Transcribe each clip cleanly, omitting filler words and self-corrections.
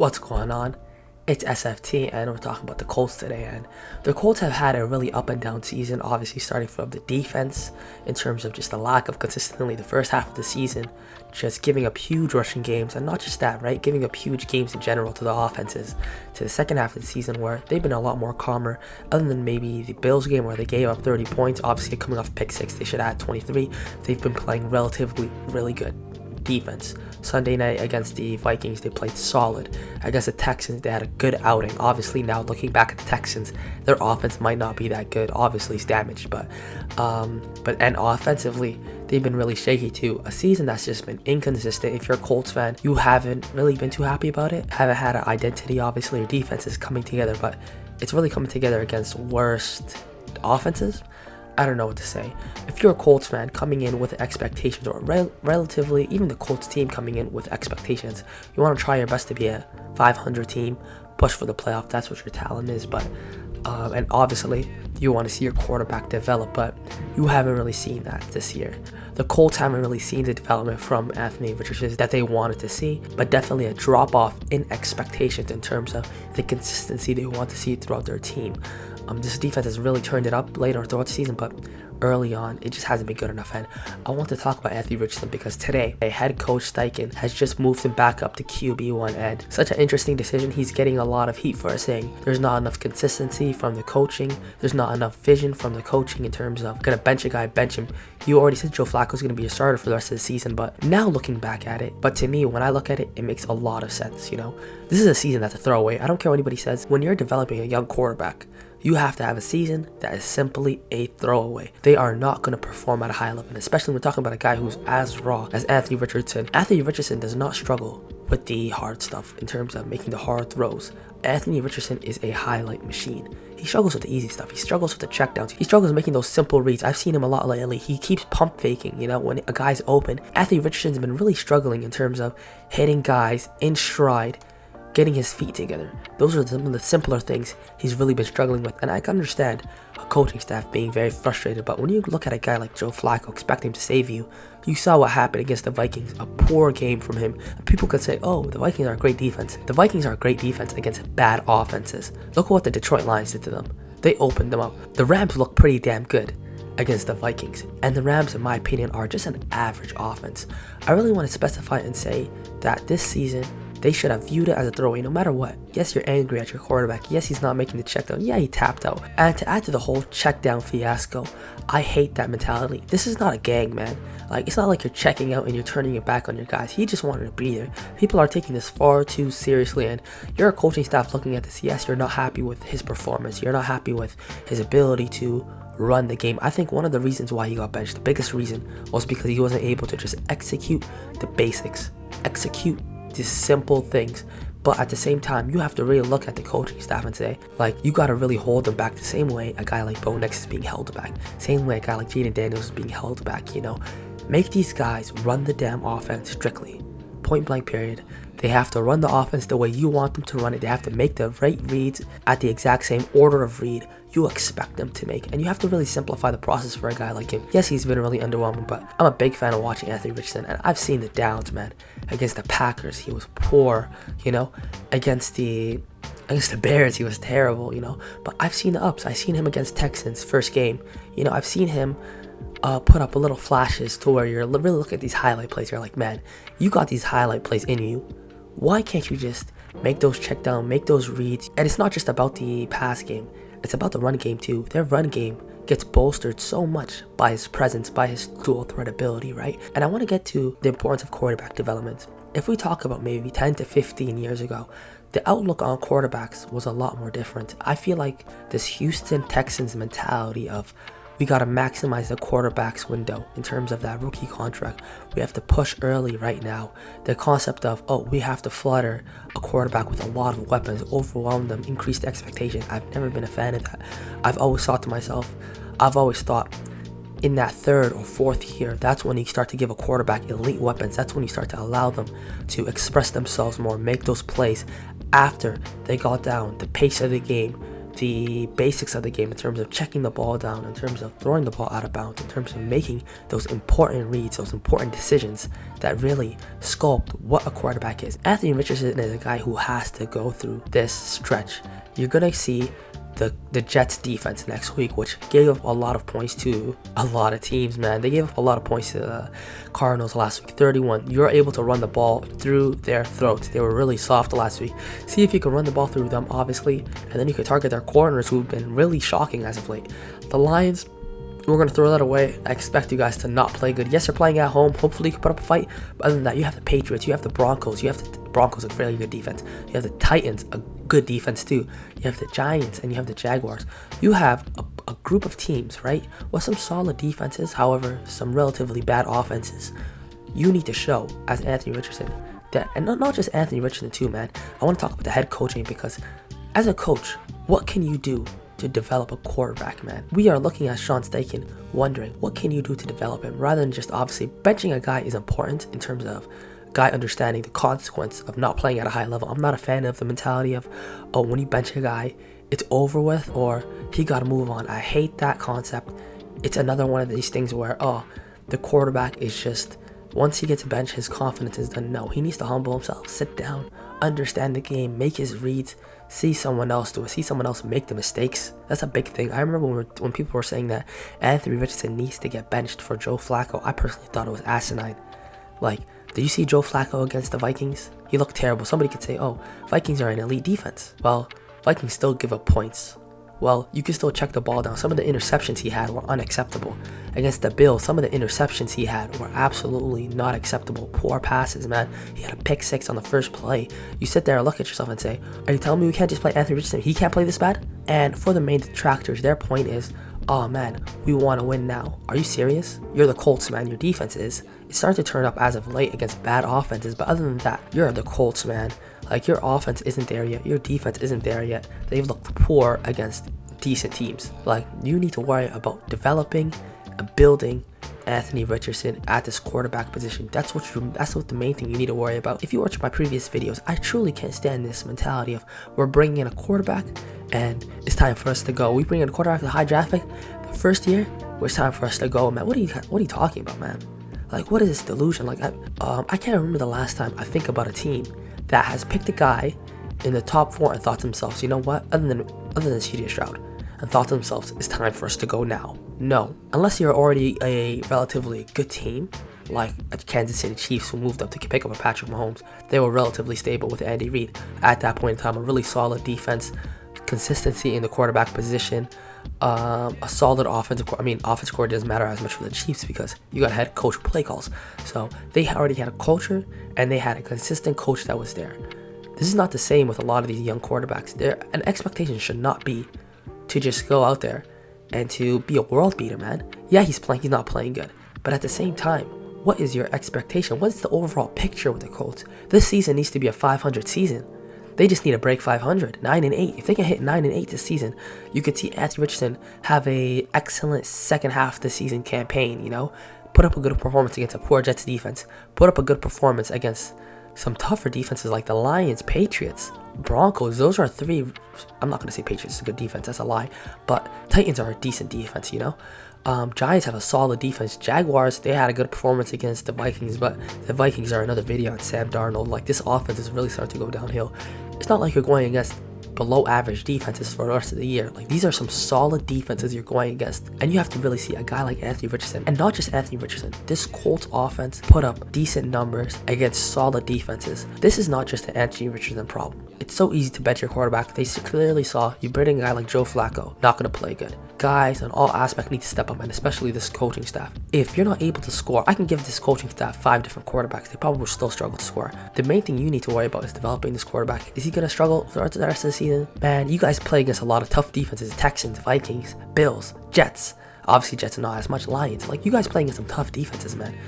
What's going on? It's SFT, and we're talking about the Colts today. And the Colts have had a really up and down season, obviously starting from the defense in terms of just the lack of consistency the first half of the season, just giving up huge rushing games, and not just that, right? Giving up huge games in general to the offenses. To the second half of the season, where they've been a lot more calmer, other than maybe the Bills game where they gave up 30 points. Obviously, coming off pick 6, they should have had 23. They've been playing relatively really good defense. Sunday night against the Vikings, they played solid. Against the Texans, they had a good outing. Obviously, now looking back at the Texans, their offense might not be that good. Obviously, it's damaged, but offensively, they've been really shaky too. A season that's just been inconsistent. If you're a Colts fan, you haven't really been too happy about it. Haven't had an identity. Obviously, your defense is coming together, but it's really coming together against worst offenses. I don't know what to say. If you're a Colts fan coming in with expectations, or relatively, even the Colts team coming in with expectations, you want to try your best to be a 500 team, push for the playoff. That's what your talent is. But and obviously, you want to see your quarterback develop, but you haven't really seen that this year. The Colts haven't really seen the development from Anthony Richardson that they wanted to see, but definitely a drop-off in expectations in terms of the consistency they want to see throughout their team. This defense has really turned it up later throughout the season, but early on, it just hasn't been good enough. And I want to talk about Anthony Richardson because today, head coach Steichen has just moved him back up to QB1, and such an interesting decision. He's getting a lot of heat for saying there's not enough consistency from the coaching. There's not enough vision from the coaching in terms of gonna bench a guy, bench him. You already said Joe Flacco's gonna be a starter for the rest of the season, but now looking back at it, but to me, when I look at it, it makes a lot of sense. This is a season that's a throwaway. I don't care what anybody says. When you're developing a young quarterback, you have to have a season that is simply a throwaway. They are not going to perform at a high level, and especially when we're talking about a guy who's as raw as Anthony Richardson. Anthony Richardson does not struggle with the hard stuff in terms of making the hard throws. Anthony Richardson is a highlight machine. He struggles with the easy stuff. He struggles with the checkdowns. He struggles making those simple reads. I've seen him a lot lately. He keeps pump faking, when a guy's open. Anthony Richardson's been really struggling in terms of hitting guys in stride, getting his feet together. Those are some of the simpler things he's really been struggling with. And I can understand a coaching staff being very frustrated, but when you look at a guy like Joe Flacco, expect him to save you, you saw what happened against the Vikings. A poor game from him. And people could say, oh, the Vikings are a great defense. The Vikings are a great defense against bad offenses. Look what the Detroit Lions did to them. They opened them up. The Rams look pretty damn good against the Vikings. And the Rams, in my opinion, are just an average offense. I really want to specify and say that this season, they should have viewed it as a throwaway no matter what. Yes, you're angry at your quarterback. Yes, he's not making the check down. Yeah, he tapped out. And to add to the whole check down fiasco, I hate that mentality. This is not a gang, man. It's not like you're checking out and you're turning your back on your guys. He just wanted a breather. People are taking this far too seriously, and you're a coaching staff looking at this. Yes, you're not happy with his performance. You're not happy with his ability to run the game. I think one of the reasons why he got benched, the biggest reason, was because he wasn't able to just execute the basics. Execute these simple things. But at the same time, you have to really look at the coaching staff and say, you got to really hold them back the same way a guy like Bo Nix is being held back. Same way a guy like Jaden Daniels is being held back, Make these guys run the damn offense strictly. Point blank period. They have to run the offense the way you want them to run it. They have to make the right reads at the exact same order of read you expect them to make. And you have to really simplify the process for a guy like him. Yes, he's been really underwhelming, but I'm a big fan of watching Anthony Richardson, and I've seen the downs, man. Against the Packers, he was poor, Against the Bears, he was terrible, But I've seen the ups. I've seen him against Texans, first game. I've seen him put up a little flashes to where you're really looking at these highlight plays. You're like, man, you got these highlight plays in you. Why can't you just make those check down, make those reads? And it's not just about the pass game. It's about the run game too. Their run game gets bolstered so much by his presence, by his dual threat ability, right? And I want to get to the importance of quarterback development. If we talk about maybe 10 to 15 years ago, the outlook on quarterbacks was a lot more different. I feel like this Houston Texans mentality of we got to maximize the quarterback's window in terms of that rookie contract. We have to push early right now. The concept of, we have to flutter a quarterback with a lot of weapons, overwhelm them, increase the expectation. I've never been a fan of that. I've always thought in that third or fourth year, that's when you start to give a quarterback elite weapons. That's when you start to allow them to express themselves more, make those plays after they got down the pace of the game, the basics of the game in terms of checking the ball down, in terms of throwing the ball out of bounds, in terms of making those important reads, those important decisions that really sculpt what a quarterback is. Anthony Richardson is a guy who has to go through this stretch. You're going to see the Jets defense next week, which gave up a lot of points to a lot of teams, man. They gave up a lot of points to the Cardinals last week, 31. You're able to run the ball through their throats. They were really soft last week. See if you can run the ball through them, obviously, and then you can target their corners, who've been really shocking as of late. The Lions, we're going to throw that away. I expect you guys to not play good. Yes, you're playing at home. Hopefully you can put up a fight. But other than that, you have the Patriots. You have the Broncos. You have the Broncos, a fairly good defense. You have the Titans, a good defense too. You have the Giants and you have the Jaguars. You have a group of teams, right, with some solid defenses, however, some relatively bad offenses. You need to show, as Anthony Richardson, that, and not just Anthony Richardson too, man. I want to talk about the head coaching, because as a coach, what can you do to develop a quarterback, man? We are looking at Sean Steichen, wondering what can you do to develop him, rather than just obviously benching a guy is important in terms of guy understanding the consequence of not playing at a high level. I'm not a fan of the mentality of, oh, when you bench a guy, it's over with, or he got to move on. I hate that concept. It's another one of these things where, oh, the quarterback is just, once he gets benched, his confidence is done. No, he needs to humble himself, sit down, understand the game, make his reads, see someone else do it, see someone else make the mistakes. That's a big thing. I remember when people were saying that Anthony Richardson needs to get benched for Joe Flacco, I personally thought it was asinine. Like, did you see Joe Flacco against the Vikings? He looked terrible. Somebody could say, oh, Vikings are an elite defense. Well, Vikings still give up points. Well, you can still check the ball down. Some of the interceptions he had were unacceptable. Against the Bills, some of the interceptions he had were absolutely not acceptable. Poor passes, man. He had a pick six on the first play. You sit there and look at yourself and say, are you telling me we can't just play Anthony Richardson? He can't play this bad? And for the main detractors, their point is, oh man, we want to win now. Are you serious? You're the Colts, man. Your defense is. It's starting to turn up as of late against bad offenses, but other than that, you're the Colts, man. Like, your offense isn't there yet. Your defense isn't there yet. They've looked poor against decent teams. Like, you need to worry about developing and building Anthony Richardson at this quarterback position. That's what the main thing you need to worry about. If you watch my previous videos, I truly can't stand this mentality of we're bringing in a quarterback and it's time for us to go. We bring in a quarterback with a high draft pick the first year, it's time for us to go, man. What are you talking about, man? Like, what is this delusion? Like, I can't remember the last time I think about a team that has picked a guy in the top 4 and thought to themselves, you know what? Other than CJ Stroud, and thought to themselves, it's time for us to go now. No, unless you're already a relatively good team, like a Kansas City Chiefs who moved up to pick up a Patrick Mahomes. They were relatively stable with Andy Reid. At that point in time, a really solid defense, consistency in the quarterback position, a solid offensive core doesn't matter as much for the Chiefs because you got a head coach who play calls. So they already had a culture and they had a consistent coach that was there. This is not the same with a lot of these young quarterbacks. An expectation should not be to just go out there and to be a world beater, man. Yeah, he's not playing good. But at the same time, what is your expectation? What is the overall picture with the Colts? This season needs to be a 500 season. They just need to break 500, 9-8. If they can hit 9-8 this season, you could see Anthony Richardson have a excellent second half of the season campaign, you know? Put up a good performance against a poor Jets defense. Put up a good performance against some tougher defenses like the Lions, Patriots, Broncos. Those are 3. I'm not going to say Patriots is a good defense. That's a lie. But Titans are a decent defense, you know? Giants have a solid defense. Jaguars, they had a good performance against the Vikings, but the Vikings are another video on Sam Darnold. Like, this offense is really starting to go downhill. It's not like you're going against below average defenses for the rest of the year. Like, these are some solid defenses you're going against, and you have to really see a guy like Anthony Richardson, and not just Anthony Richardson. This Colts offense put up decent numbers against solid defenses. This is not just an Anthony Richardson problem. It's so easy to bet your quarterback. They clearly saw you bring a guy like Joe Flacco, not going to play good. Guys on all aspects need to step up, and especially this coaching staff. If you're not able to score, I can give this coaching staff 5 different quarterbacks. They probably will still struggle to score. The main thing you need to worry about is developing this quarterback. Is he going to struggle throughout the rest of the season? Man, you guys play against a lot of tough defenses. Texans, Vikings, Bills, Jets. Obviously, Jets are not as much. Lions. Like, you guys play against some tough defenses, man.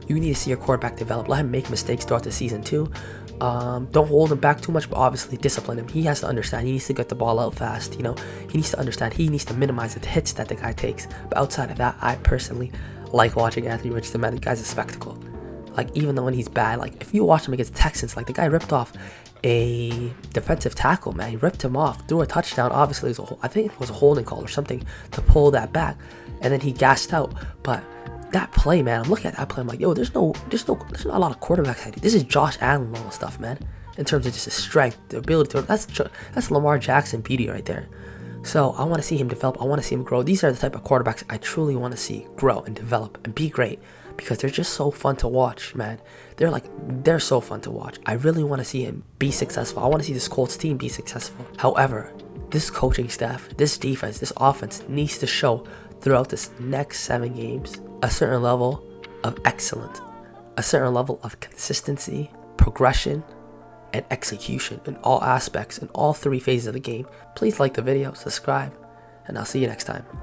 You need to see your quarterback develop. Let him make mistakes throughout the season too. Don't hold him back too much, but obviously discipline him. He has to understand. He needs to get the ball out fast. You know, he needs to understand. He needs to minimize the hits that the guy takes. But outside of that, I personally like watching Anthony Richardson. Man, the guy's a spectacle. Like, even though when he's bad, like, if you watch him against Texans, like, the guy ripped off a defensive tackle, man. He ripped him off, threw a touchdown. Obviously, I think it was a holding call or something to pull that back, and then he gassed out. But that play, man, I'm looking at that play, I'm like, yo, there's not a lot of quarterbacks. This is Josh Allen level stuff, man. In terms of just his strength, the ability to, that's Lamar Jackson beauty right there. So I want to see him develop. I want to see him grow. These are the type of quarterbacks I truly want to see grow and develop and be great, because they're just so fun to watch, man. They're so fun to watch. I really want to see him be successful. I want to see this Colts team be successful. However, this coaching staff, this defense, this offense needs to show throughout this next 7 games a certain level of excellence, a certain level of consistency, progression, and execution in all aspects, in all 3 phases of the game. Please like the video, subscribe, and I'll see you next time.